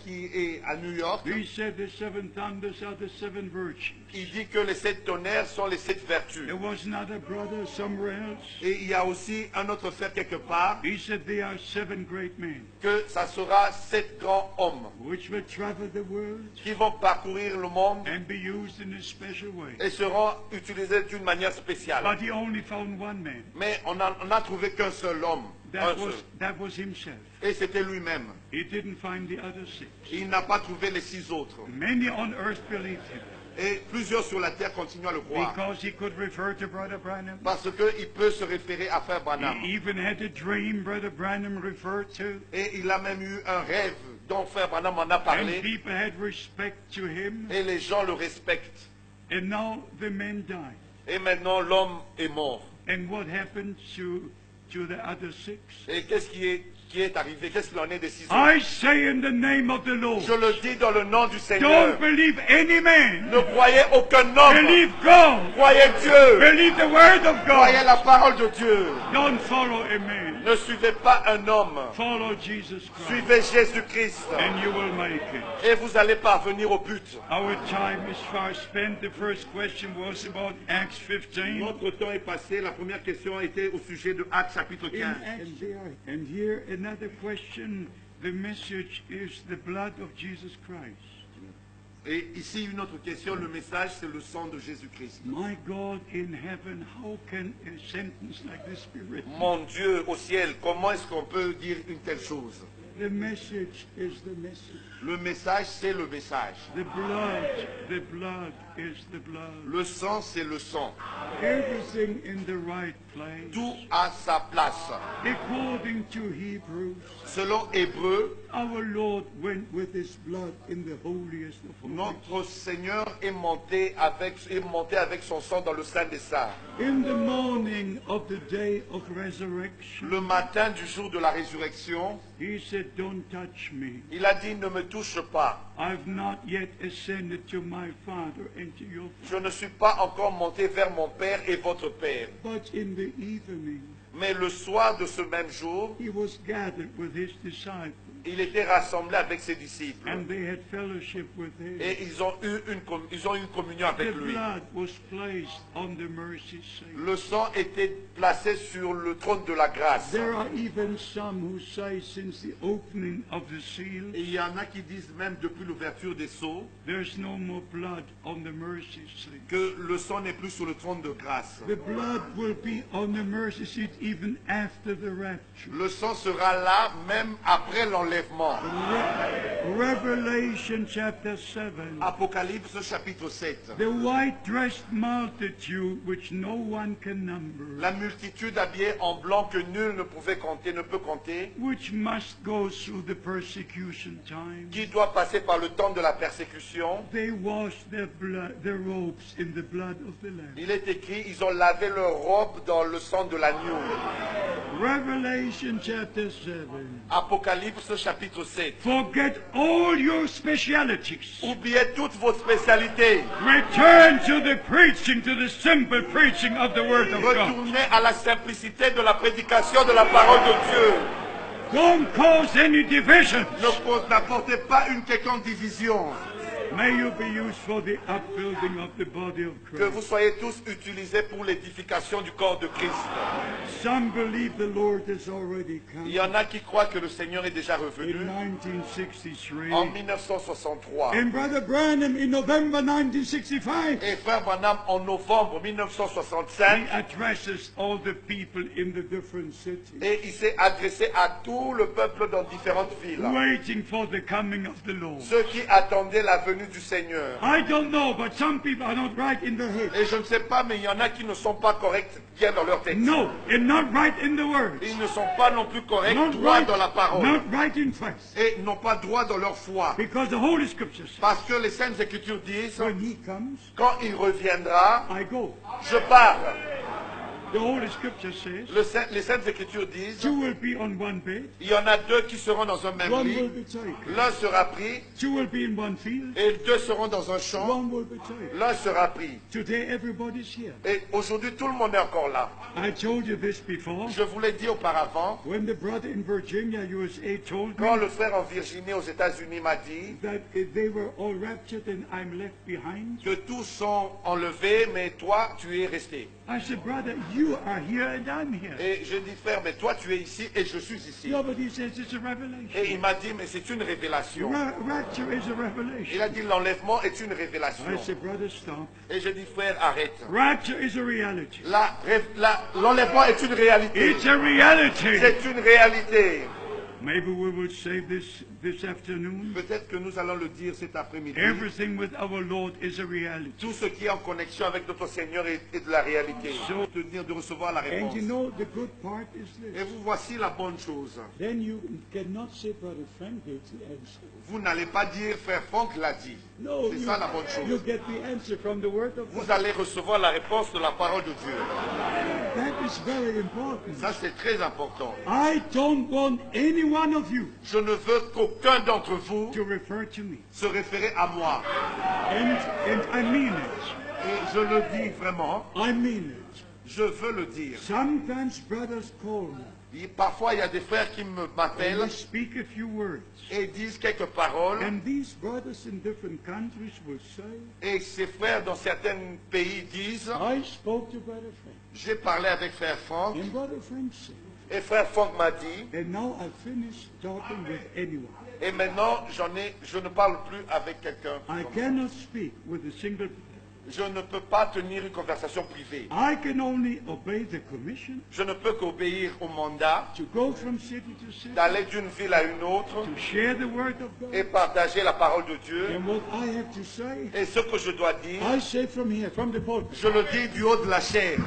qui est à New York, He said the seven thunders are the seven virtues. il dit que les 7 tonnerres sont les 7 vertus. There was another brother somewhere else. Et il y a aussi un autre frère quelque part, He said they are seven great men que ça sera 7 grands hommes which will travel the world qui vont parcourir le monde and be used in a special way. et seront utilisés d'une manière spéciale. But he only found one man. Mais on a trouvé qu'un seul homme, un seul. That was himself. Et c'était lui-même. He didn't find the other six. Il n'a pas trouvé les 6 autres. Many on earth believed him Et plusieurs sur la terre continuent à le croire. because he could refer to Brother Branham. Parce qu'il peut se référer à Frère Branham. He even had a dream Brother Branham referred to. Et il a même eu un rêve dont Frère Branham en a And parlé. people had respect to him. Et les gens le respectent. And now the man died. Et maintenant l'homme est mort. And what happened to the other six? Et qu'est-ce qui est arrivé? Qu'est-ce qu'il en est des 6 autres? I say in the name of the Lord, Je le dis dans le nom du Seigneur. don't believe any man. Ne croyez aucun homme. Believe God. Croyez Dieu. Believe the word of Croyez God. la parole de Dieu. Don't follow a man. Ne suivez pas un homme. Follow Jesus Christ. Suivez Jésus-Christ. And you will make it. Et vous allez parvenir au but. Our time is far spent. The first question was about Acts 15. Notre temps est passé. La première question était au sujet de Actes chapitre 15. And here another question. The message is the blood of Jesus Christ. Et ici une autre question. Le message, c'est le sang de Jésus-Christ. My God in heaven, how can a sentence like this be written? Mon Dieu au ciel, comment est-ce qu'on peut dire une telle chose? The message is the message. Le message, c'est le message. The blood is the blood. Le sang, c'est le sang. Everything in the right place. Tout a sa place. According to Hebrews, Selon Hébreu, our Lord went with his blood in the holiest of holies. notre Seigneur est monté avec son sang dans le Saint des Saints. In the morning of the day of resurrection, Le matin du jour de la résurrection, he said, don't touch me. il a dit, ne me touche pas. I've not yet ascended to my Father and to your Je Father. ne suis pas encore monté vers mon Père et votre Père. But in the evening, Mais le soir de ce même jour, he was gathered with his disciples, il était rassemblé avec ses disciples. and they had fellowship with him. Et ils ont eu une communion The avec lui. blood was placed on the mercy seat. Le sang était placé sur le trône de la grâce. There are even some who say since the opening of the seal, Et il y en a qui disent même depuis l'ouverture des sceaux there's no more blood on the mercy seat. que le sang n'est plus sur le trône de grâce. The blood will be on the mercy seat even after the rapture. Le sang sera là même après l'enlèvement. Revelation chapter 7. Apocalypse chapitre 7. The white-dressed multitude which no one can number, La multitude habillée en blanc que nul ne pouvait compter, ne peut compter, which must go through the persecution time. qui doit passer par le temps de la persécution. They washed their robes in the blood of the Lamb. Il est écrit, ils ont lavé leurs robes dans le sang de l'agneau. Revelation chapter 7. Apocalypse chapitre 7. Forget all your specialities. Oubliez toutes vos spécialités. Return to the preaching, to the simple preaching of the Word of God. Retournez à la simplicité de la prédication de la parole de Dieu. Don't cause any division. N'apportez pas une quelconque division. May you be used for the upbuilding of the body of Que vous Christ. soyez tous utilisés pour l'édification du corps de Christ. Some believe the Lord has already come. Il y en a qui croient que le Seigneur est déjà In revenu 1963. en 1963. And Brother Branham in November 1965. Et Frère Branham en novembre He 1965. addresses all the people in the different cities, Et il s'est adressé à tout le peuple dans différentes villes. waiting for the coming of the Lord. Ceux qui attendaient la venue du Seigneur. I don't know, but some people are not right in their head. Et je ne sais pas, mais il y en a qui ne sont pas corrects bien dans leur tête. No, and not right in the words. Ils ne sont pas non plus corrects Not droit right, dans la parole. not right in faith. Et n'ont pas droit dans leur foi. Because the Holy Scripture says, Parce que les Saintes Écritures disent, when He comes, quand il reviendra, I go. je pars. The Holy Scripture says, Les Saintes Écritures disent, two will be on one bed, il y en a deux qui seront dans un même one will lit, be taken. l'un sera pris, Two will be in one field, et deux seront dans un champ, one will be taken. l'un sera pris. Today everybody's here. Et aujourd'hui, tout le monde est encore là. I told you this before. Je vous l'ai dit auparavant, When the brother in Virginia, USA, told quand me le frère en Virginie, aux États-Unis, m'a dit that they were all raptured and I'm left behind, que tous sont enlevés, mais toi, tu es resté. I said, brother, you are here and I'm here. Et je dis, frère, mais toi, tu es ici et je suis ici. No, but he says it's a Et revelation. il m'a dit, mais c'est une révélation. Rapture is a Il revelation. a dit, l'enlèvement est une révélation. I said, brother, stop. Et je dis, frère, arrête. Rapture is a reality. L'enlèvement est une réalité. It's a reality. C'est une réalité. Maybe we will say this afternoon. Peut-être que nous allons le dire cet après-midi. Everything with our Lord is a reality. Tout ce qui est en connexion avec notre Seigneur est de la réalité. So- De recevoir la And réponse. you know, the good part is Et this. vous voici la bonne chose. Then you cannot say, brother Frank gave the answer. Vous n'allez pas dire, frère Franck l'a dit. No, C'est you, ça la bonne you chose. get the answer from the Word of God. Vous allez recevoir la réponse de la parole de Dieu. That is very important. Ça, c'est très important. I don't want any one of you Je ne veux qu'aucun d'entre vous to refer to me. se référer à moi. And I mean it. Et je le dis vraiment. I mean it. Je veux le dire. Sometimes brothers call me Et parfois, il y a des frères qui and m'appellent they speak a few words. et disent quelques paroles. And these brothers in different countries will say, Et ces frères dans certains pays disent, I spoke to brother Frank. j'ai parlé avec frère Franck. And brother Frank said, Et frère Franck m'a dit, and now I finished talking with anyone. et maintenant, je ne parle plus avec quelqu'un. I cannot speak with a single brother. Je ne peux pas tenir une conversation privée. I can only obey the commission Je ne peux qu'obéir au mandat to go from city to city, d'aller d'une ville à une autre to share the word of et God. partager la parole de Dieu. And what I have to say, Et ce que je dois dire, I say from here, from the pulpit, je le dis du haut de la chair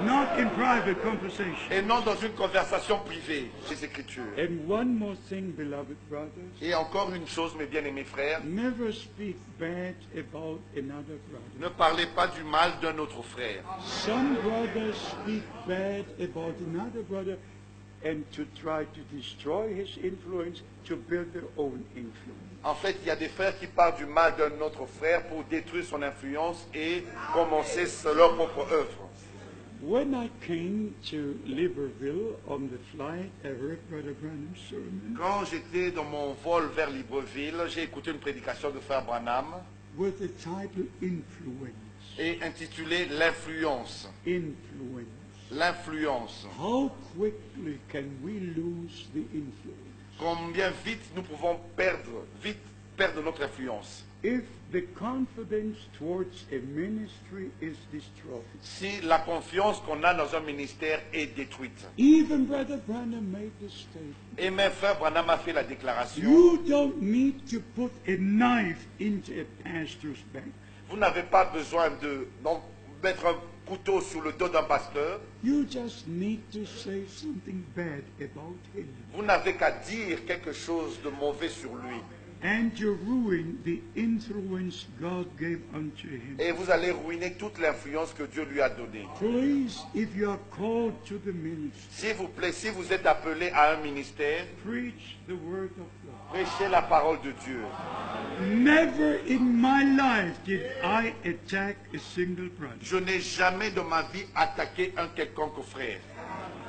not in private conversation. et non dans une conversation privée, ces Écritures. And one more thing, beloved brothers, Et encore une chose, mes bien-aimés frères, never speak bad about another brother. ne parlez pas du mal d'un autre frère. Some brothers speak bad about another brother and to try to destroy his influence, to build their own influence. En fait, il y a des frères qui parlent du mal d'un autre frère pour détruire son influence et commencer leur propre œuvre. When I came to Libreville on the flight, I heard Brother Branham's sermon Quand j'étais dans mon vol vers Libreville, j'ai écouté une prédication de frère Branham with the title Influence. et intitulé L'influence. Influence. L'influence. How quickly can we lose the influence? Combien vite nous pouvons perdre notre influence. If the confidence towards a ministry is destroyed. Si la confiance qu'on a dans un ministère est détruite. Even Brother Branham made the statement. Et même frère Branham a fait la déclaration. You don't need to put a knife into a pastor's back. Vous n'avez pas besoin de mettre un couteau sous le dos d'un pasteur. You just need to say something bad about him. Vous n'avez qu'à dire quelque chose de mauvais sur lui. And you ruin the influence God gave unto him. Et vous allez ruiner toute l'influence que Dieu lui a donnée. Please, if you are called to the ministry, S'il vous plaît, si vous êtes appelé à un ministère, preach the word of God. prêchez la parole de Dieu. Never in my life did I attack a single brother. Je n'ai jamais de ma vie attaqué un quelconque frère.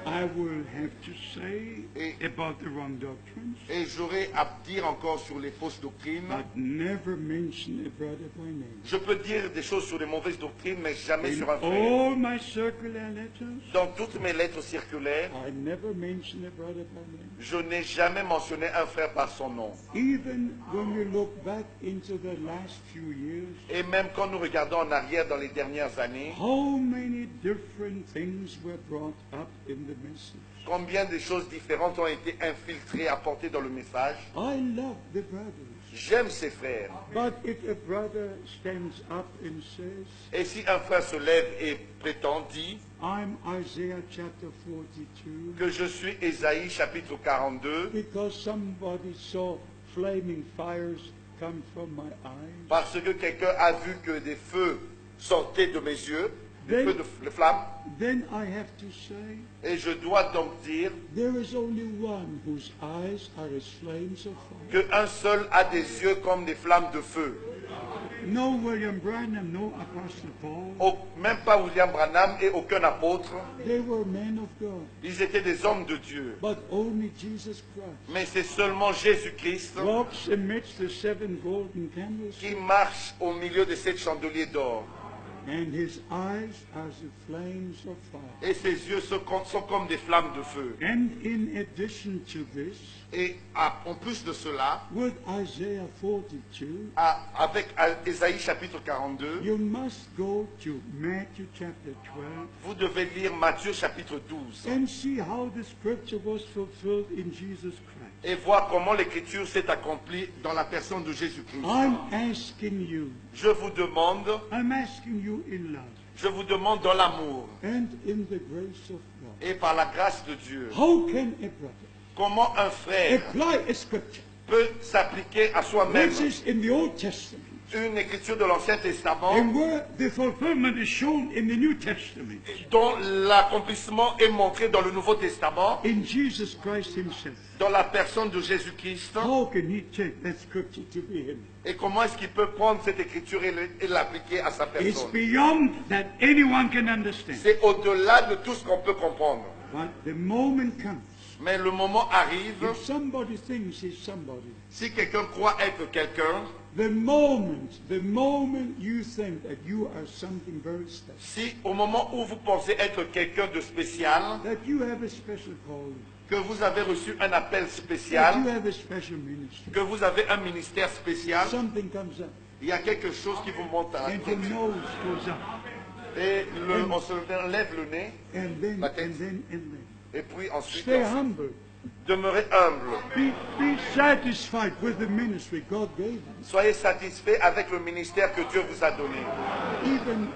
I will have to say Et- about the wrong doctrines, Et j'aurai à dire encore sur les fausses doctrines. but never mention a brother by name. Je peux dire des choses sur les mauvaises doctrines, mais jamais In sur un frère. all my circular letters, Dans toutes mes lettres circulaires, I never mention a brother by name. je n'ai jamais mentionné un frère par son nom. Even when we look back into the last few years, Et même quand nous regardons en arrière dans les dernières années, how many different things were brought up in the message. combien de choses différentes ont été infiltrées, apportées dans le message. I love the brothers. J'aime ces frères. But if a brother stands up and says, Et si un frère se lève et prétend, dit I'm Isaiah chapter 42, que je suis Ésaïe chapitre 42, because somebody saw flaming fires come from my eyes, parce que quelqu'un a vu que des feux sortaient de mes yeux, du feu de flamme. then I have to say, Et je dois donc dire there is only one whose eyes are as flames of fire. qu'un seul a des yeux comme des flammes de feu. No William Branham, no Apostle Paul. Même pas William Branham et aucun apôtre. They were men of God. Ils étaient des hommes de Dieu. But only Jesus Christ Mais c'est seulement Jésus-Christ walks amidst the seven golden qui candlesticks, marche au milieu de ces chandeliers d'or. and his eyes are the flames of fire. Et ses yeux sont comme des flammes de feu. And in addition to this, Et en plus de cela, with Isaiah 42, avec Ésaïe chapitre 42, you must go to Matthew chapter 12 vous devez lire Matthieu chapitre 12 and see how the scripture was fulfilled in Jesus Christ. et voir comment l'écriture s'est accomplie dans la personne de Jésus-Christ. I'm asking you I'm asking you in love je vous demande dans l'amour and in the grace of God, et par la grâce de Dieu, how can a brother comment un frère apply a scripture peut s'appliquer à soi-même which is in the Old Testament une écriture de l'Ancien Testament and where the fulfillment is shown in the New Testament, dont l'accomplissement est montré dans le Nouveau Testament, in Jesus Christ himself? dans la personne de Jésus-Christ. How can he take that scripture to be him? Et comment est-ce qu'il peut prendre cette écriture et l'appliquer à sa It's personne? beyond that anyone can understand. C'est au-delà de tout ce qu'on peut comprendre. But the moment comes, Mais le moment arrive, if somebody thinks he's somebody, si quelqu'un croit être quelqu'un, the moment you think that you are something very special, si au moment où vous pensez être quelqu'un de spécial, that you have a special calling, que vous avez reçu un appel that spécial, you have a special ministry, que vous avez un ministère spécial, something comes up il y a quelque chose qui vous monte à la and your tête. nose goes up, Et on se lève le nez, and then, la tête. and then, and then. Et puis ensuite, Stay humble. demeurez humble. Be satisfied with the ministry God gave you. Soyez satisfait avec le ministère que Dieu vous a donné. Even